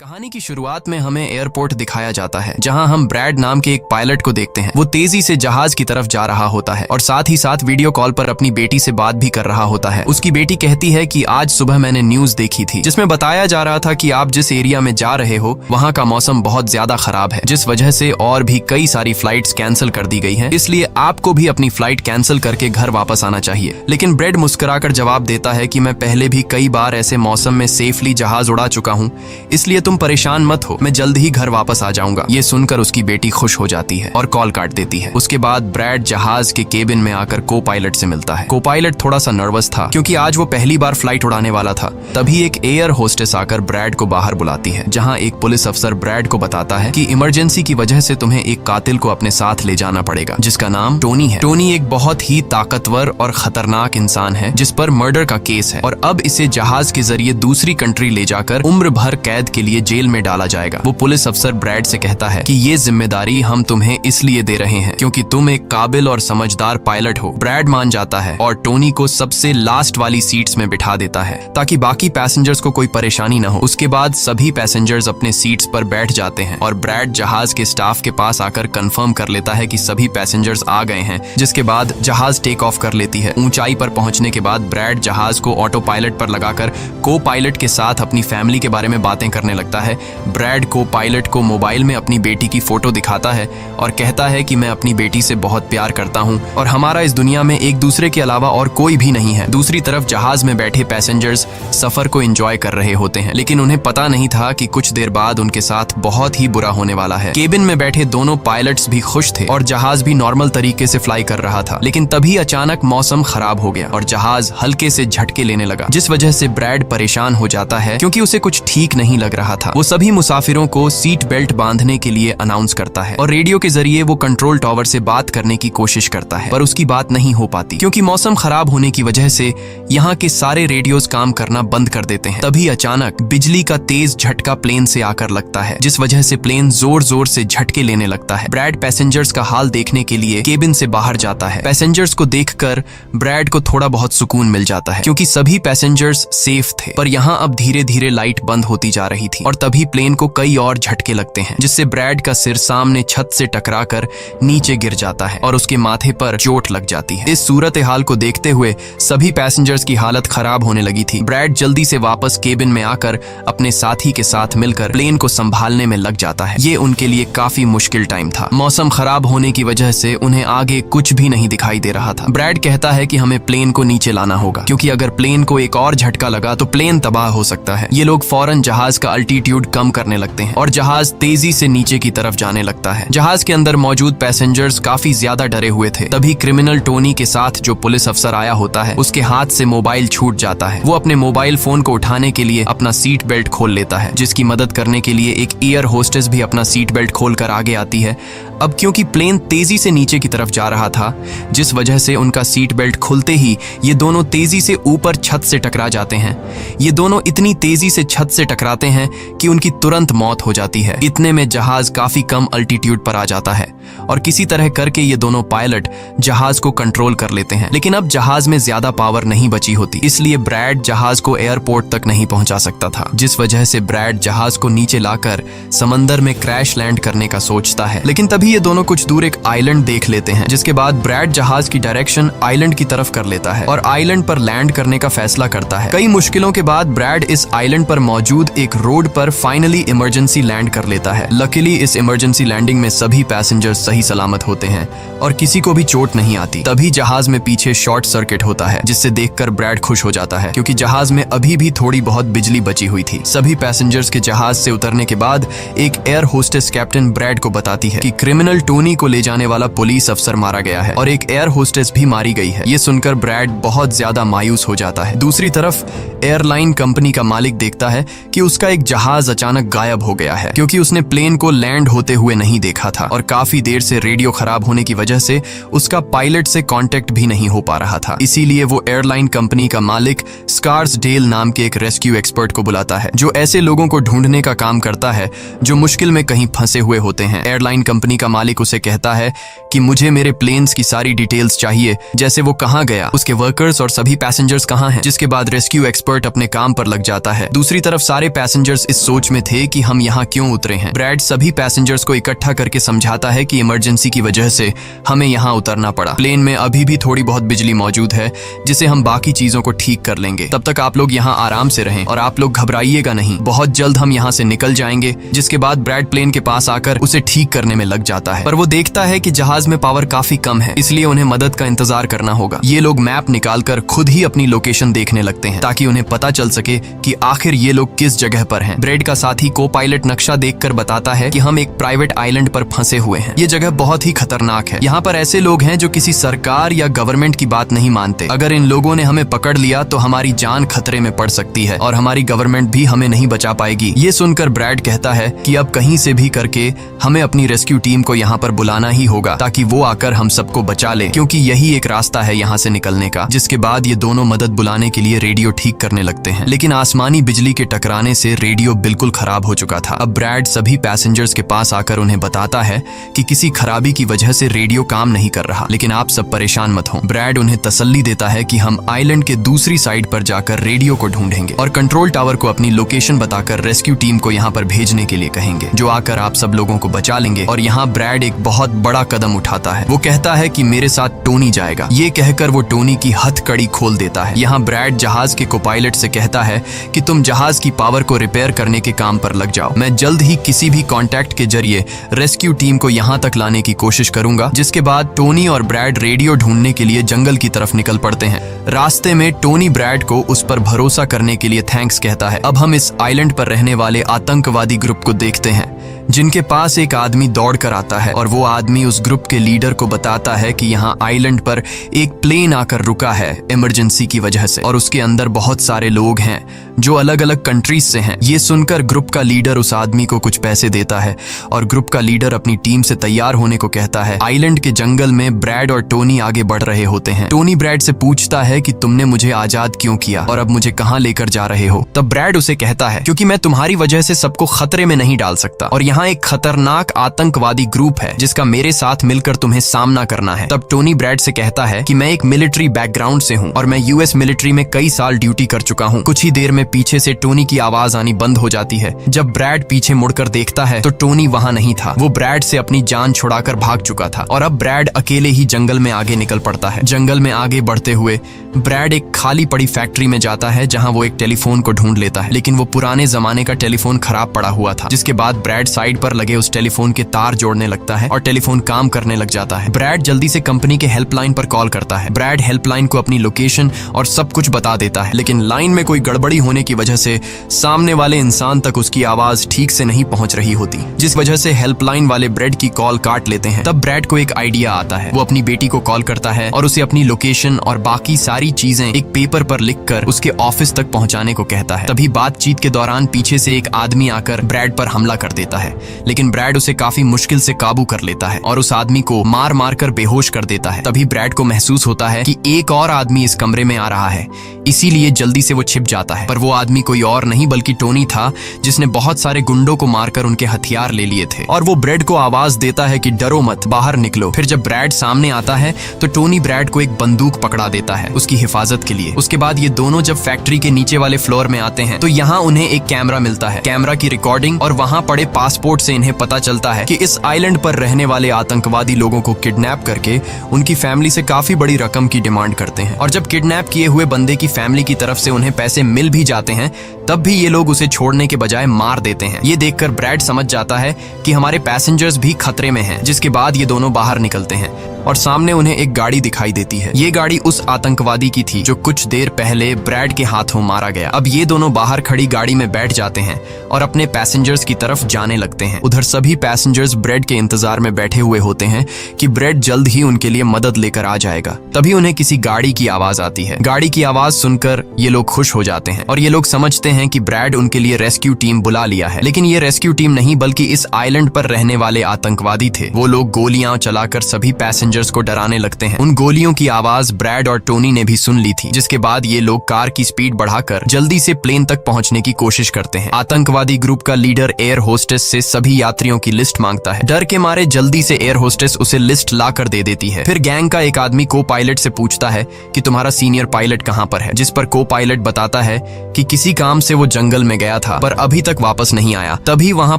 कहानी की शुरुआत में हमें एयरपोर्ट दिखाया जाता है जहां हम ब्रैड नाम के एक पायलट को देखते हैं। वो तेजी से जहाज की तरफ जा रहा होता है और साथ ही साथ वीडियो कॉल पर अपनी बेटी से बात भी कर रहा होता है। उसकी बेटी कहती है कि आज सुबह मैंने न्यूज देखी थी जिसमें बताया जा रहा था कि आप जिस एरिया में जा रहे हो वहां का मौसम बहुत ज्यादा खराब है, जिस वजह से और भी कई सारी फ्लाइट्स कैंसिल कर दी गई हैं। इसलिए आपको भी अपनी फ्लाइट कैंसिल करके घर वापस आना चाहिए। लेकिन ब्रैड मुस्कुराकर जवाब देता है कि मैं पहले भी कई बार ऐसे मौसम में सेफली जहाज उड़ा चुका हूँ, इसलिए तुम परेशान मत हो, मैं जल्द ही घर वापस आ जाऊंगा। ये सुनकर उसकी बेटी खुश हो जाती है और कॉल काट देती है। उसके बाद ब्रैड जहाज के केबिन में आकर को पायलट से मिलता है। को पायलट थोड़ा सा नर्वस था क्योंकि आज वो पहली बार फ्लाइट उड़ाने वाला था। तभी एक एयर होस्टेस आकर ब्रैड को बाहर बुलाती है, जहां एक पुलिस अफसर ब्रैड को बताता है कि इमरजेंसी की वजह से तुम्हें एक कातिल को अपने साथ ले जाना पड़ेगा जिसका नाम टोनी है। टोनी एक बहुत ही ताकतवर और खतरनाक इंसान है जिस पर मर्डर का केस है और अब इसे जहाज के जरिए दूसरी कंट्री ले जाकर उम्र भर कैद के लिए जेल में डाला जाएगा। वो पुलिस अफसर ब्रैड से कहता है कि ये जिम्मेदारी हम तुम्हें इसलिए दे रहे हैं क्योंकि तुम एक काबिल और समझदार पायलट हो। ब्रैड मान जाता है और टोनी को सबसे लास्ट वाली सीट्स में बिठा देता है ताकि बाकी पैसेंजर्स को कोई परेशानी न हो। उसके बाद सभी पैसेंजर्स अपने सीट्स पर बैठ जाते हैं और ब्रैड जहाज के स्टाफ के पास आकर कंफर्म कर लेता है कि सभी पैसेंजर्स आ गए हैं, जिसके बाद जहाज टेक ऑफ कर लेती है। ऊंचाई पर पहुंचने के बाद ब्रैड जहाज को ऑटो पायलट पर लगाकर को पायलट के साथ अपनी फैमिली के बारे में बातें करने लगता है। ब्रैड को पायलट को मोबाइल में अपनी बेटी की फोटो दिखाता है और कहता है कि मैं अपनी बेटी से बहुत प्यार करता हूं और हमारा इस दुनिया में एक दूसरे के अलावा और कोई भी नहीं है। दूसरी तरफ जहाज में बैठे पैसेंजर्स सफर को एंजॉय कर रहे होते हैं, लेकिन उन्हें पता नहीं था कि कुछ देर बाद उनके साथ बहुत ही बुरा होने वाला है। केबिन में बैठे दोनों पायलट्स भी खुश थे और जहाज भी नॉर्मल तरीके से फ्लाई कर रहा था, लेकिन तभी अचानक मौसम खराब हो गया और जहाज हल्के से झटके लेने लगा, जिस वजह से ब्रैड परेशान हो जाता है क्योंकि उसे कुछ ठीक नहीं लग रहा था। वो सभी मुसाफिरों को सीट बेल्ट बांधने के लिए अनाउंस करता है और रेडियो के जरिए वो कंट्रोल टावर से बात करने की कोशिश करता है, पर उसकी बात नहीं हो पाती क्योंकि मौसम खराब होने की वजह से यहाँ के सारे रेडियोज काम करना बंद कर देते हैं। तभी अचानक बिजली का तेज झटका प्लेन से आकर लगता है, जिस वजह से प्लेन जोर जोर से झटके लेने लगता है। ब्रैड पैसेंजर्स का हाल देखने के लिए केबिन से बाहर जाता है। पैसेंजर्स को देखकर ब्रैड को थोड़ा बहुत सुकून मिल जाता है क्योंकि सभी पैसेंजर्स सेफ थे, पर यहाँ अब धीरे धीरे लाइट बंद होती जा रही थी और तभी प्लेन को कई और झटके लगते हैं, जिससे ब्रैड का सिर सामने छत से टकराकर नीचे गिर जाता है और उसके माथे पर चोट लग जाती है। इस सूरत हाल को देखते हुए सभी पैसेंजर्स की हालत खराब होने लगी थी। ब्रैड जल्दी से वापस केबिन में आकर अपने साथी के साथ मिलकर प्लेन को संभालने में लग जाता है। ये उनके लिए काफी मुश्किल टाइम था। मौसम खराब होने की वजह से उन्हें आगे कुछ भी नहीं दिखाई दे रहा था। ब्रैड कहता है कि हमें प्लेन को नीचे लाना होगा क्योंकि अगर प्लेन को एक और झटका लगा तो प्लेन तबाह हो सकता है। ये लोग फौरन जहाज का अल्टीट्यूड कम करने लगते हैं और जहाज तेजी से नीचे की तरफ जाने लगता है। जहाज के अंदर मौजूद पैसेंजर्स काफी ज्यादा डरे हुए थे। तभी क्रिमिनल टोनी के साथ जो पुलिस अफसर आया होता है उसके हाथ से मोबाइल छूट जाता है। वो अपने मोबाइल फोन को उठाने के लिए अपना सीट बेल्ट खोल लेता है, जिसकी मदद करने के लिए एक एयर होस्टेस भी अपना सीट बेल्ट खोलकर आगे आती है। अब क्योंकि प्लेन तेजी से नीचे की तरफ जा रहा था, जिस वजह से उनका सीट बेल्ट खुलते ही ये दोनों तेजी से ऊपर छत से टकरा जाते हैं। ये दोनों इतनी तेजी से छत से टकराते हैं कि उनकी तुरंत मौत हो जाती है। इतने में जहाज काफी कम अल्टीट्यूड पर आ जाता है और किसी तरह करके ये दोनों पायलट जहाज को कंट्रोल कर लेते हैं, लेकिन अब जहाज में ज्यादा पावर नहीं बची होती, इसलिए ब्रैड जहाज को एयरपोर्ट तक नहीं पहुंचा सकता था, जिस वजह से ब्रैड जहाज को नीचे लाकर समंदर में क्रैश लैंड करने का सोचता है। लेकिन तभी ये दोनों कुछ दूर एक आइलैंड देख लेते हैं, जिसके बाद ब्रैड जहाज की डायरेक्शन आइलैंड की तरफ कर लेता है और आइलैंड पर लैंड करने का फैसला करता है। कई मुश्किलों के बाद ब्रैड इस आइलैंड पर मौजूद एक रोड पर फाइनली इमरजेंसी लैंड कर लेता है। लकीली इस इमरजेंसी लैंडिंग में सभी पैसेंजर्स सही सलामत होते हैं और किसी को भी चोट नहीं आती। तभी जहाज में पीछे शॉर्ट सर्किट होता है, जिससे देखकर ब्रैड खुश हो जाता है क्योंकि जहाज में अभी भी थोड़ी बहुत बिजली बची हुई थी। सभी पैसेंजर्स के जहाज से उतरने के बाद एक एयर होस्टेस कैप्टन ब्रैड को बताती है कि क्रिमिनल टोनी को ले जाने वाला पुलिस अफसर मारा गया है और एक एयर होस्टेस भी मारी गई है। ये सुनकर ब्रैड बहुत ज्यादा मायूस हो जाता है। दूसरी तरफ एयरलाइन कंपनी का मालिक देखता है कि उसका एक जहाज अचानक गायब हो गया है क्योंकि उसने प्लेन को लैंड होते हुए नहीं देखा था और काफी देर से रेडियो खराब होने की वजह से उसका पायलट से कांटेक्ट भी नहीं हो पा रहा था। इसीलिए वो एयरलाइन कंपनी का मालिक स्कार्सडेल नाम के एक रेस्क्यू एक्सपर्ट को बुलाता है जो ऐसे लोगों को ढूंढने का काम करता है जो मुश्किल में कहीं फंसे हुए होते हैं। एयरलाइन कंपनी का मालिक उसे कहता है कि मुझे मेरे प्लेन्स की सारी डिटेल्स चाहिए, जैसे वो कहाँ गया, उसके वर्कर्स और सभी पैसेंजर्स कहाँ हैं। जिसके बाद रेस्क्यू एक्सपर्ट अपने काम पर लग जाता है। दूसरी तरफ सारे पैसेंजर्स इस सोच में थे कि हम यहाँ क्यों उतरे हैं। ब्रैड सभी पैसेंजर्स को इकट्ठा करके समझाता है कि इमरजेंसी की वजह से हमें यहाँ उतरना पड़ा। प्लेन में अभी भी थोड़ी बहुत बिजली मौजूद है जिसे हम बाकी चीजों को ठीक कर लेंगे। तब तक आप लोग यहाँ आराम से रहें और आप लोग घबराइएगा नहीं, बहुत जल्द हम यहाँ से निकल जाएंगे। जिसके बाद ब्रैड प्लेन के पास आकर उसे ठीक करने में लग जाता है, पर वो देखता है कि जहाज में पावर काफी कम है, इसलिए उन्हें मदद का इंतजार करना होगा। ये लोग मैप निकालकर खुद ही अपनी लोकेशन देखने लगते हैं ताकि उन्हें पता चल सके कि आखिर ये लोग किस जगह पर हैं। ब्रैड का साथी को पायलट नक्शा देखकर बताता है कि हम एक प्राइवेट आइलैंड पर फंसे हुए हैं। ये जगह बहुत ही खतरनाक है। यहाँ पर ऐसे लोग हैं जो किसी सरकार या गवर्नमेंट की बात नहीं मानते। अगर इन लोगों ने हमें पकड़ लिया तो हमारी जान खतरे में पड़ सकती है और हमारी गवर्नमेंट भी हमें नहीं बचा पाएगी। ये सुनकर ब्रैड कहता है कि अब कहीं से भी करके हमें अपनी रेस्क्यू टीम को यहाँ पर बुलाना ही होगा ताकि वो आकर हम सबको बचा ले, क्योंकि यही एक रास्ता है यहाँ से निकलने का। जिसके बाद ये दोनों मदद बुलाने के लिए रेडियो ठीक करने लगते हैं, लेकिन आसमानी बिजली के टकराने से रेडियो बिल्कुल खराब हो चुका था। अब ब्रैड सभी पैसेंजर्स के पास आकर उन्हें बताता है कि किसी खराबी की वजह से रेडियो काम नहीं कर रहा, लेकिन आप सब परेशान मत हो। ब्रैड उन्हें तसल्ली देता है कि हम आइलैंड के दूसरी साइड पर जाकर रेडियो को ढूंढेंगे और कंट्रोल टावर को अपनी लोकेशन बताकर रेस्क्यू टीम को यहाँ पर भेजने के लिए कहेंगे, जो आकर आप सब लोगों को बचा लेंगे। और यहाँ ब्रैड एक बहुत बड़ा कदम उठाता है। वो कहता है कि मेरे साथ टोनी जाएगा। ये कहकर वो टोनी की हथकड़ी खोल देता है। यहाँ ब्रैड जहाज के कोपायलट से कहता है कि तुम जहाज की पावर को रिपेयर करने के काम पर लग जाओ। मैं जल्द ही किसी भी कांटेक्ट के जरिए रेस्क्यू टीम को यहाँ तक लाने की कोशिश करूंगा। जिसके बाद टोनी और ब्रैड रेडियो ढूंढने के लिए जंगल की तरफ निकल पड़ते हैं। रास्ते में टोनी ब्रैड को उस पर भरोसा करने के लिए थैंक्स कहता है। अब हम इस आइलैंड पर रहने वाले आतंकवादी ग्रुप को देखते हैं, जिनके पास एक आदमी दौड़ कर आता है और वो आदमी उस ग्रुप के लीडर को बताता है कि यहाँ आइलैंड पर एक प्लेन आकर रुका है इमरजेंसी की वजह से और उसके अंदर बहुत सारे लोग हैं जो अलग अलग कंट्रीज से हैं। ये सुनकर ग्रुप का लीडर उस आदमी को कुछ पैसे देता है और ग्रुप का लीडर अपनी टीम से तैयार होने को कहता है। आइलैंड के जंगल में ब्रैड और टोनी आगे बढ़ रहे होते हैं। टोनी ब्रैड से पूछता है कि तुमने मुझे आजाद क्यों किया और अब मुझे कहाँ लेकर जा रहे हो। तब ब्रैड उसे कहता है क्योंकि मैं तुम्हारी वजह से सबको खतरे में नहीं डाल सकता और यहाँ एक खतरनाक आतंकवादी ग्रुप है जिसका मेरे साथ मिलकर तुम्हें सामना करना है। तब टोनी ब्रैड से कहता है कि मैं एक मिलिट्री बैकग्राउंड से हूँ और मैं यूएस मिलिट्री में कई साल ड्यूटी कर चुका हूँ। कुछ ही देर में पीछे से टोनी की आवाज आनी बंद हो जाती है। जब ब्रैड पीछे मुड़कर देखता है तो टोनी वहाँ नहीं था। वो ब्रैड से अपनी जान छुड़ाकर भाग चुका था और अब ब्रैड अकेले ही जंगल में आगे निकल पड़ता है। जंगल में आगे बढ़ते हुए ब्रैड एक खाली पड़ी फैक्ट्री में जाता है जहाँ वो एक टेलीफोन को ढूंढ लेता है, लेकिन वो पुराने जमाने का टेलीफोन खराब पड़ा हुआ था। जिसके बाद ब्रैड साइड पर लगे उस टेलीफोन के तार जोड़ने लगता है और टेलीफोन काम करने लग जाता है। ब्रैड जल्दी से कंपनी के हेल्पलाइन पर कॉल करता है। ब्रैड हेल्पलाइन को अपनी लोकेशन और सब कुछ बता देता है, लेकिन लाइन में कोई गड़बड़ी होने की वजह से सामने वाले इंसान तक उसकी आवाज ठीक से नहीं पहुंच रही होती, जिस वजह से हेल्पलाइन वाले ब्रैड की कॉल काट लेते हैं। तब ब्रैड को एक आइडिया आता है। वो अपनी बेटी को कॉल करता है और उसे अपनी लोकेशन और बाकी सारी चीजें एक पेपर पर लिखकर उसके ऑफिस तक पहुंचाने को कहता है। तभी बातचीत के दौरान पीछे से एक आदमी आकर ब्रैड पर हमला कर देता है, लेकिन ब्रैड उसे काफी मुश्किल से काबू कर लेता है और उस आदमी को मार मार कर बेहोश कर देता है। तभी ब्रैड को महसूस होता है कि एक और आदमी इस कमरे में आ रहा है, इसीलिए जल्दी से वो छिप जाता है। पर वो आदमी कोई और नहीं बल्कि टोनी था, जिसने बहुत सारे गुंडों को मारकर उनके हथियार ले लिए थे। और वो ब्रैड को आवाज देता है कि डरो मत, बाहर निकलो। फिर जब ब्रैड सामने आता है तो टोनी ब्रैड को एक बंदूक पकड़ा देता है उसकी हिफाजत के लिए। उसके बाद ये दोनों जब फैक्ट्री के नीचे वाले फ्लोर में आते हैं तो यहाँ उन्हें एक कैमरा मिलता है, कैमरा की रिकॉर्डिंग और वहाँ पड़े पासपोर्ट से इन्हें पता चलता है कि इस आइलैंड पर रहने वाले आतंकवादी लोगों को किडनैप करके उनकी फैमिली से काफी बड़ी रकम की डिमांड करते हैं। और जब किडनैप किए हुए बंदे की फैमिली की तरफ से उन्हें पैसे मिल भी जाते हैं तब भी ये लोग उसे छोड़ने के बजाय मार देते हैं। ये देखकर ब्रैड समझ जाता है कि हमारे पैसेंजर्स भी खतरे में हैं। जिसके बाद ये दोनों बाहर निकलते हैं और सामने उन्हें एक गाड़ी दिखाई देती है। ये गाड़ी उस आतंकवादी की थी जो कुछ देर पहले ब्रैड के हाथों मारा गया। अब ये दोनों बाहर खड़ी गाड़ी में बैठ जाते हैं और अपने पैसेंजर्स की तरफ जाने लगते हैं। उधर सभी पैसेंजर्स ब्रैड के इंतजार में बैठे हुए होते हैं कि ब्रैड जल्द ही उनके लिए मदद लेकर आ जाएगा। तभी उन्हें किसी गाड़ी की आवाज आती है। गाड़ी की आवाज सुनकर ये लोग खुश हो जाते हैं और ये लोग समझते हैं कि ब्रैड उनके लिए रेस्क्यू टीम बुला लिया है। लेकिन ये रेस्क्यू टीम नहीं बल्कि इस आइलैंड पर रहने वाले आतंकवादी थे। वो लोग गोलियां चलाकर सभी पैसेंजर्स को डराने लगते हैं। उन गोलियों की आवाज ब्रैड और टोनी ने भी सुन ली थी। जिसके बाद ये लोग कार की स्पीड बढ़ाकर जल्दी से प्लेन तक पहुंचने की कोशिश करते हैं। आतंकवादी ग्रुप का लीडर एयर होस्टेस से सभी यात्रियों की लिस्ट मांगता है। डर के मारे जल्दी से एयर होस्टेस उसे लिस्ट ला कर दे देती है। फिर गैंग का एक आदमी को पायलट से पूछता है कि तुम्हारा सीनियर पायलट कहाँ पर है, जिस पर को पायलट बताता है कि किसी काम से वो जंगल में गया था पर अभी तक वापस नहीं आया। तभी वहाँ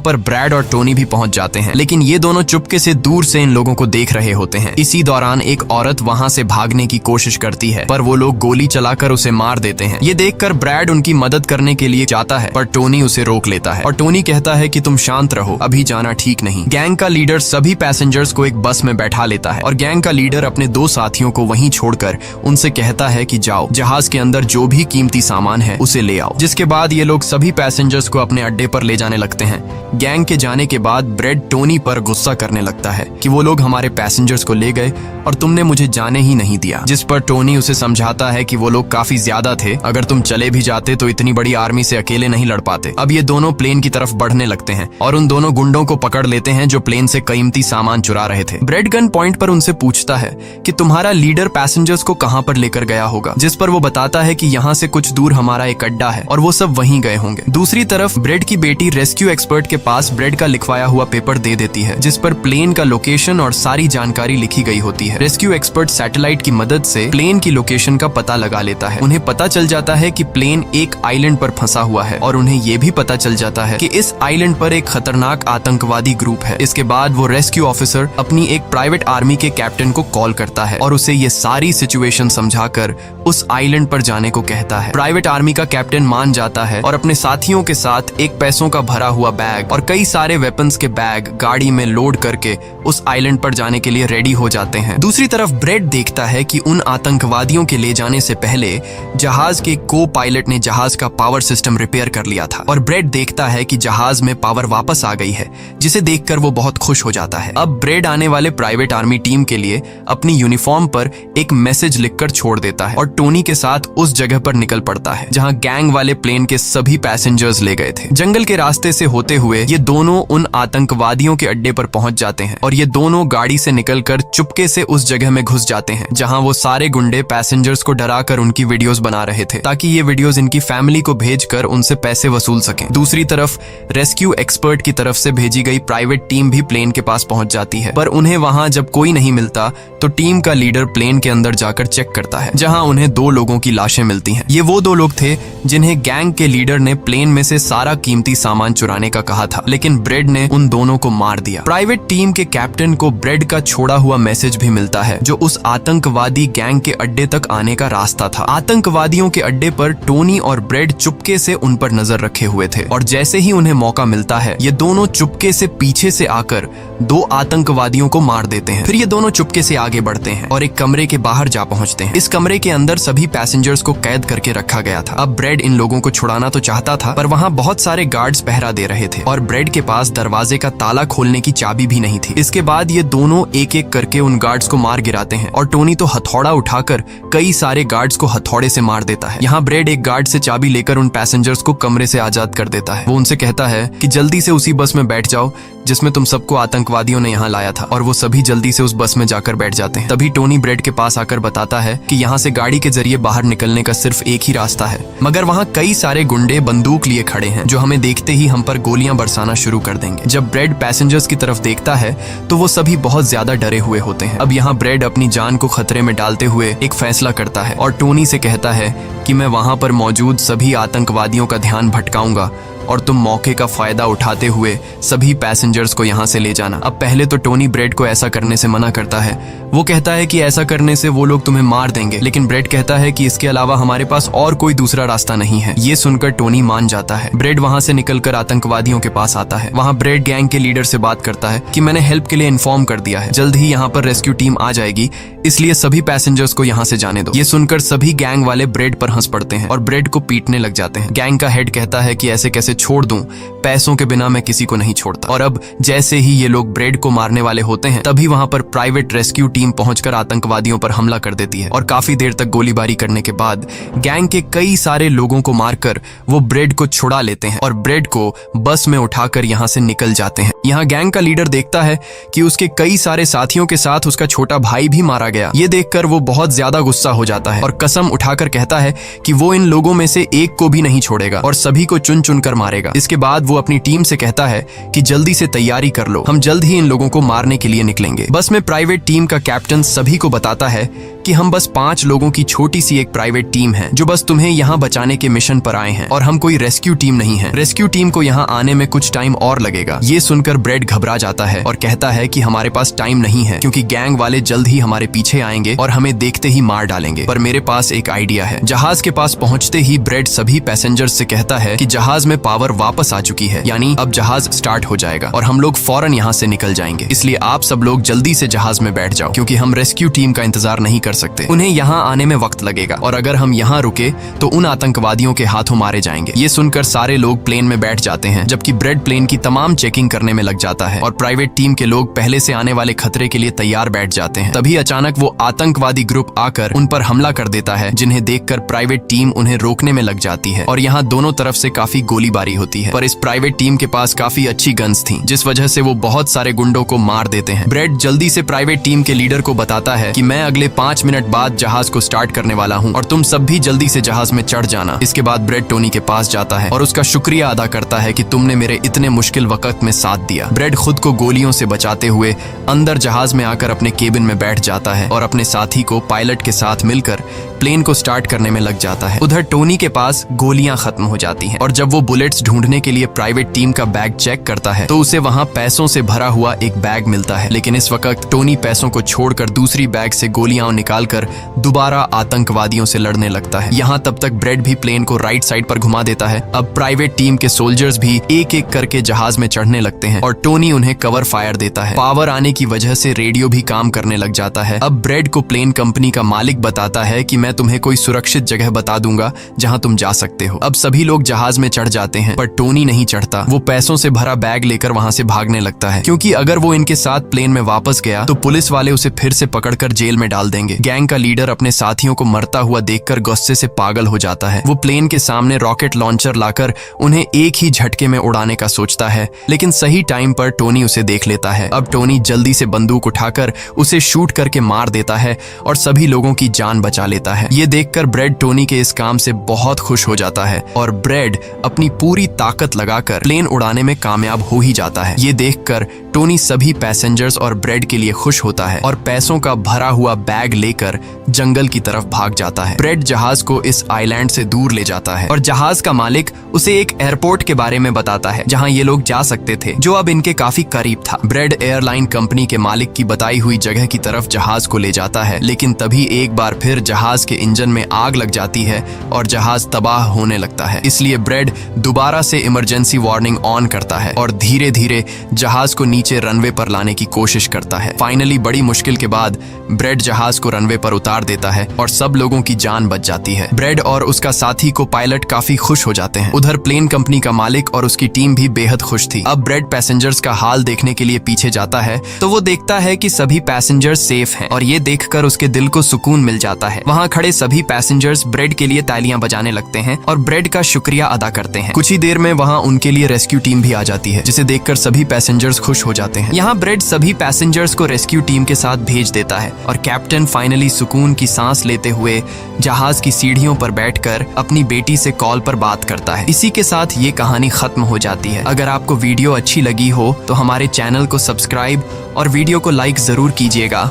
पर ब्रैड और टोनी भी पहुंच जाते हैं, लेकिन ये दोनों चुपके से दूर से इन लोगों को देख रहे होते हैं। इसी दौरान एक औरत वहाँ से भागने की कोशिश करती है पर वो लोग गोली चलाकर उसे मार देते हैं। ये देखकर ब्रैड उनकी मदद करने के लिए जाता है पर टोनी उसे रोक लेता है और टोनी कहता है कि तुम शांत रहो, अभी जाना ठीक नहीं। गैंग का लीडर सभी पैसेंजर्स को एक बस में बैठा लेता है और गैंग का लीडर अपने 2 साथियों को वहीं छोड़कर उनसे कहता है कि जाओ, जहाज के अंदर जो भी कीमती सामान है उसे ले आओ। जिसके बाद ये लोग सभी पैसेंजर्स को अपने अड्डे पर ले जाने लगते हैं। गैंग के जाने के बाद ब्रेड टोनी पर गुस्सा करने लगता है कि वो लोग हमारे पैसेंजर्स को ले गए और तुमने मुझे जाने ही नहीं दिया। जिस पर टोनी उसे समझाता है कि वो लोग काफी ज्यादा थे, अगर तुम चले भी जाते तो इतनी बड़ी आर्मी से अकेले नहीं लड़ पाते। अब ये दोनों प्लेन की तरफ बढ़ने लगते हैं और उन दोनों गुंडों को पकड़ लेते हैं जो प्लेन से कीमती सामान चुरा रहे थे। ब्रेड गन पॉइंट पर उनसे पूछता है कि तुम्हारा लीडर पैसेंजर्स को कहां पर लेकर गया होगा, जिस पर वो बताता है कि यहाँ से कुछ दूर हमारा एक अड्डा है और वो सब वहीं गए होंगे। दूसरी तरफ ब्रेड की बेटी रेस्क्यू एक्सपर्ट के पास ब्रेड का लिखवाया हुआ पेपर दे देती है जिस पर प्लेन का लोकेशन और सारी जानकारी लिखी गई होती है। रेस्क्यू एक्सपर्ट सैटेलाइट की मदद से प्लेन की लोकेशन का पता लगा लेता है। उन्हें पता चल जाता है कि प्लेन एक आइलैंड पर फंसा हुआ है और उन्हें ये भी पता चल जाता है कि इस आइलैंड पर एक खतरनाक आतंकवादी ग्रुप है। इसके बाद वो रेस्क्यू ऑफिसर अपनी एक प्राइवेट आर्मी के कैप्टन को कॉल करता है और उसे ये सारी सिचुएशन समझाकर उस आइलैंड पर जाने को कहता है। प्राइवेट आर्मी का कैप्टन मान जाता है और अपने साथियों के साथ एक पैसों का भरा हुआ बैग और कई सारे वेपन्स के बैग गाड़ी में लोड करके उस आइलैंड पर जाने के लिए रेडी हो जाते हैं। दूसरी तरफ ब्रेड देखता है कि उन आतंकवादियों के ले जाने से पहले जहाज के को पायलट ने जहाज का पावर सिस्टम रिपेयर कर लिया था और ब्रेड देखता है कि जहाज में पावर वापस आ गई है, जिसे देखकर वो बहुत खुश हो जाता है। अब ब्रेड आने वाले प्राइवेट आर्मी टीम के लिए अपनी यूनिफॉर्म पर एक मैसेज लिखकर छोड़ देता है और टोनी के साथ उस जगह पर निकल पड़ता है जहां गैंग वाले प्लेन के सभी पैसेंजर्स ले गए थे। जंगल के रास्ते से होते हुए ये दोनों उन आतंकवादियों के अड्डे पर पहुंच जाते हैं और ये दोनों गाड़ी से निकलकर चुपके से उस जगह में घुस जाते हैं जहां वो सारे गुंडे पैसेंजर्स को डराकर उनकी वीडियोस बना रहे थे ताकि ये वीडियोस इनकी फैमिली को भेजकर उनसे पैसे वसूल सकें। दूसरी तरफ रेस्क्यू एक्सपर्ट की तरफ से भेजी गई प्राइवेट टीम भी प्लेन के पास पहुंच जाती है, पर उन्हें वहां जब कोई नहीं मिलता तो टीम का लीडर प्लेन के अंदर जाकर चेक करता है जहां उन्हें 2 लोगों की लाशें मिलती हैं। ये वो 2 लोग थे जिन्हें गैंग के लीडर ने प्लेन में से सारा कीमती सामान चुराने का कहा था, लेकिन ब्रेड ने उन दोनों को मार दिया। प्राइवेट टीम के कैप्टन को ब्रेड का छोड़ा हुआ मैसेज भी मिलता है जो उस आतंकवादी गैंग के अड्डे तक आने का रास्ता था। आतंकवादियों के अड्डे पर टोनी और ब्रेड चुपके से उन पर नजर रखे हुए थे और जैसे ही उन्हें मौका मिलता है ये दोनों चुपके से पीछे से आकर 2 आतंकवादियों को मार देते हैं। फिर ये दोनों चुपके से आगे बढ़ते हैं और एक कमरे के बाहर जा पहुंचते हैं। इस कमरे के अंदर सभी पैसेंजर्स को कैद करके रखा गया था। अब ब्रेड इन लोगों को छुड़ाना तो चाहता था पर वहाँ बहुत सारे गार्ड्स पहरा दे रहे थे और ब्रेड के पास दरवाजे का ताला खोलने की चाबी भी नहीं थी। इसके बाद ये दोनों एक एक करके उन गार्ड्स को मार गिराते हैं और टोनी तो हथौड़ा उठाकर कई सारे गार्ड्स को हथौड़े से मार देता है। यहाँ ब्रेड एक गार्ड से चाबी लेकर उन पैसेंजर्स को कमरे से आजाद कर देता है। वो उनसे कहता है कि जल्दी से उसी बस में बैठ जाओ जिसमें तुम सबको आतंकवादियों ने यहाँ लाया था और वो सभी जल्दी से उस बस में जाकर बैठ जाते हैं। तभी टोनी ब्रेड के पास आकर बताता है कि यहाँ से गाड़ी के जरिए बाहर निकलने का सिर्फ एक ही रास्ता है, मगर वहाँ कई सारे गुंडे बंदूक लिए खड़े हैं जो हमें देखते ही हम पर गोलियां बरसाना शुरू कर देंगे। जब ब्रेड पैसेंजर्स की तरफ देखता है तो वो सभी बहुत ज्यादा डरे हुए होते हैं। अब यहाँ ब्रेड अपनी जान को खतरे में डालते हुए एक फैसला करता है और टोनी से कहता है कि मैं वहाँ पर मौजूद सभी आतंकवादियों का ध्यान भटकाऊंगा और तुम मौके का फायदा उठाते हुए सभी पैसेंजर्स को यहाँ से ले जाना। अब पहले तो टोनी ब्रेड को ऐसा करने से मना करता है। वो कहता है कि ऐसा करने से वो लोग तुम्हें मार देंगे, लेकिन ब्रेड कहता है कि इसके अलावा हमारे पास और कोई दूसरा रास्ता नहीं है। ये सुनकर टोनी मान जाता है। ब्रेड वहाँ से निकलकर आतंकवादियों के पास आता है। वहाँ ब्रेड गैंग के लीडर से बात करता है कि मैंने हेल्प के लिए इन्फॉर्म कर दिया है, जल्द ही यहाँ पर रेस्क्यू टीम आ जाएगी, इसलिए सभी पैसेंजर्स को यहाँ से जाने दो। ये सुनकर सभी गैंग वाले ब्रेड पर हंस पड़ते हैं और ब्रेड को पीटने लग जाते हैं। गैंग का हेड कहता है कि ऐसे कैसे छोड़ दूं, पैसों के बिना मैं किसी को नहीं छोड़ता। और अब जैसे ही ये लोग ब्रेड को मारने वाले होते हैं तभी वहां पर प्राइवेट रेस्क्यू टीम पहुंचकर आतंकवादियों पर हमला कर देती है और काफी देर तक गोलीबारी करने के बाद गैंग के कई सारे लोगों को मारकर वो ब्रेड को छुड़ा लेते हैं और ब्रेड को बस में उठाकर यहाँ से निकल जाते हैं। यहाँ गैंग का लीडर देखता है कि उसके कई सारे साथियों के साथ उसका छोटा भाई भी मारा गया। ये देखकर वो बहुत ज्यादा गुस्सा हो जाता है और कसम उठाकर कहता है कि वो इन लोगों में से एक को भी नहीं छोड़ेगा और सभी को चुन चुन कर मारेगा। इसके बाद वो अपनी टीम से कहता है कि जल्दी से तैयारी कर लो, हम जल्द ही इन लोगों को मारने के लिए निकलेंगे। बस में प्राइवेट टीम का कैप्टन सभी को बताता है कि हम बस 5 लोगों की छोटी सी एक प्राइवेट टीम है जो बस तुम्हें यहाँ बचाने के मिशन पर आए हैं और हम कोई रेस्क्यू टीम नहीं है। रेस्क्यू टीम को यहाँ आने में कुछ टाइम और लगेगा। ये सुनकर ब्रेड घबरा जाता है और कहता है कि हमारे पास टाइम नहीं है क्योंकि गैंग वाले जल्द ही हमारे पीछे आएंगे और हमें देखते ही मार डालेंगे। पर मेरे पास एक आइडिया है। जहाज के पास पहुंचते ही ब्रेड सभी पैसेंजर्स से कहता है कि जहाज में पावर वापस आ चुकी है, यानी अब जहाज स्टार्ट हो जाएगा और हम लोग फौरन यहाँ से निकल जाएंगे। इसलिए आप सब लोग जल्दी से जहाज में बैठ जाओ क्योंकि हम रेस्क्यू टीम का इंतजार नहीं कर सकते। उन्हें यहाँ आने में वक्त लगेगा और अगर हम यहाँ रुके तो उन आतंकवादियों के हाथों मारे जाएंगे। ये सुनकर सारे लोग प्लेन में बैठ जाते हैं जबकि ब्रेड प्लेन की तमाम चेकिंग करने में लग जाता है और प्राइवेट टीम के लोग पहले से आने वाले खतरे के लिए तैयार बैठ जाते हैं। तभी अचानक वो आतंकवादी ग्रुप आकर उन पर हमला कर देता है, जिन्हें देखकर प्राइवेट टीम उन्हें रोकने में लग जाती है और यहाँ दोनों तरफ से काफी गोलीबारी होती है। पर इस प्राइवेट टीम के पास काफी अच्छी गन्स थी जिस वजह से वो बहुत सारे गुंडों को मार देते हैं। ब्रेड जल्दी से प्राइवेट टीम के लीडर को बताता है कि मैं अगले 5 मिनट बाद जहाज को स्टार्ट करने वाला हूँ और तुम सब भी जल्दी से जहाज में चढ़ जाना। इसके बाद ब्रेड टोनी के पास जाता है और उसका शुक्रिया अदा करता है कि तुमने मेरे इतने मुश्किल वक्त में साथ दिया। ब्रेड खुद को गोलियों से बचाते हुए अंदर जहाज में आकर अपने केबिन में बैठ जाता है और अपने साथी को पायलट के साथ मिलकर प्लेन को स्टार्ट करने में लग जाता है। उधर टोनी के पास गोलियां खत्म हो जाती हैं और जब वो बुलेट्स ढूंढने के लिए प्राइवेट टीम का बैग चेक करता है तो उसे वहां पैसों से भरा हुआ एक बैग मिलता है। लेकिन इस वक्त टोनी पैसों को छोड़कर दूसरी बैग से गोलियां निकालकर दोबारा आतंकवादियों से लड़ने लगता है। यहाँ तब तक ब्रेड भी प्लेन को राइट साइड पर घुमा देता है। अब प्राइवेट टीम के सोल्जर्स भी एक एक करके जहाज में चढ़ने लगते हैं और टोनी उन्हें कवर फायर देता है। पावर आने की वजह से रेडियो भी काम करने लग जाता है। अब ब्रेड को प्लेन कंपनी का मालिक बताता है कि मैं तुम्हें कोई सुरक्षित जगह बता दूंगा जहां तुम जा सकते हो। अब सभी लोग जहाज में चढ़ जाते हैं पर टोनी नहीं चढ़ता। वो पैसों से भरा बैग लेकर वहां से भागने लगता है क्योंकि अगर वो इनके साथ प्लेन में वापस गया तो पुलिस वाले उसे फिर से पकड़कर जेल में डाल देंगे। गैंग का लीडर अपने साथियों को मरता हुआ देखकर गुस्से से पागल हो जाता है। वो प्लेन के सामने रॉकेट लॉन्चर लाकर उन्हें एक ही झटके में उड़ाने का सोचता है, लेकिन सही टाइम पर टोनी उसे देख लेता है। अब टोनी जल्दी से बंदूक उठाकर उसे शूट करके मार देता है और सभी लोगों की जान बचा लेता है। ये देखकर ब्रेड टोनी के इस काम से बहुत खुश हो जाता है और ब्रेड अपनी पूरी ताकत लगाकर प्लेन उड़ाने में कामयाब हो ही जाता है। ये देखकर टोनी सभी पैसेंजर्स और ब्रेड के लिए खुश होता है और पैसों का भरा हुआ बैग लेकर जंगल की तरफ भाग जाता है। ब्रेड जहाज को इस आइलैंड से दूर ले जाता है और जहाज का मालिक उसे एक एयरपोर्ट के बारे में बताता है जहां ये लोग जा सकते थे, जो अब इनके काफी करीब था। ब्रेड एयरलाइन कंपनी के मालिक की बताई हुई जगह की तरफ जहाज को ले जाता है, लेकिन तभी एक बार फिर जहाज के इंजन में आग लग जाती है और जहाज तबाह होने लगता है। इसलिए ब्रेड दोबारा से इमरजेंसी वार्निंग ऑन करता है और धीरे धीरे जहाज को नीचे रनवे पर लाने की कोशिश करता है। फाइनली बड़ी मुश्किल के बाद ब्रेड जहाज को रनवे पर उतार देता है और सब लोगों की जान बच जाती है। ब्रेड और उसका साथी को पायलट काफी खुश हो जाते हैं। उधर प्लेन कंपनी का मालिक और उसकी टीम भी बेहद खुश थी। अब ब्रेड पैसेंजर्स का हाल देखने के लिए पीछे जाता है तो वो देखता है कि सभी पैसेंजर्स सेफ हैं और ये देखकर उसके दिल को सुकून मिल जाता है। वहाँ खड़े सभी पैसेंजर्स ब्रेड के लिए तालियां बजाने लगते हैं और ब्रेड का शुक्रिया अदा करते हैं। कुछ ही देर में वहाँ उनके लिए रेस्क्यू टीम भी आ जाती है, जिसे देखकर सभी पैसेंजर्स खुश हो जाते हैं। यहाँ ब्रेड सभी पैसेंजर्स को रेस्क्यू टीम के साथ भेज देता है और कैप्टन फाइनली सुकून की सांस लेते हुए जहाज की सीढ़ियों पर बैठकर अपनी बेटी से कॉल पर बात करता है। इसी के साथ ये कहानी खत्म हो जाती है। अगर आपको वीडियो अच्छी लगी हो तो हमारे चैनल को सब्सक्राइब और वीडियो को लाइक जरूर कीजिएगा।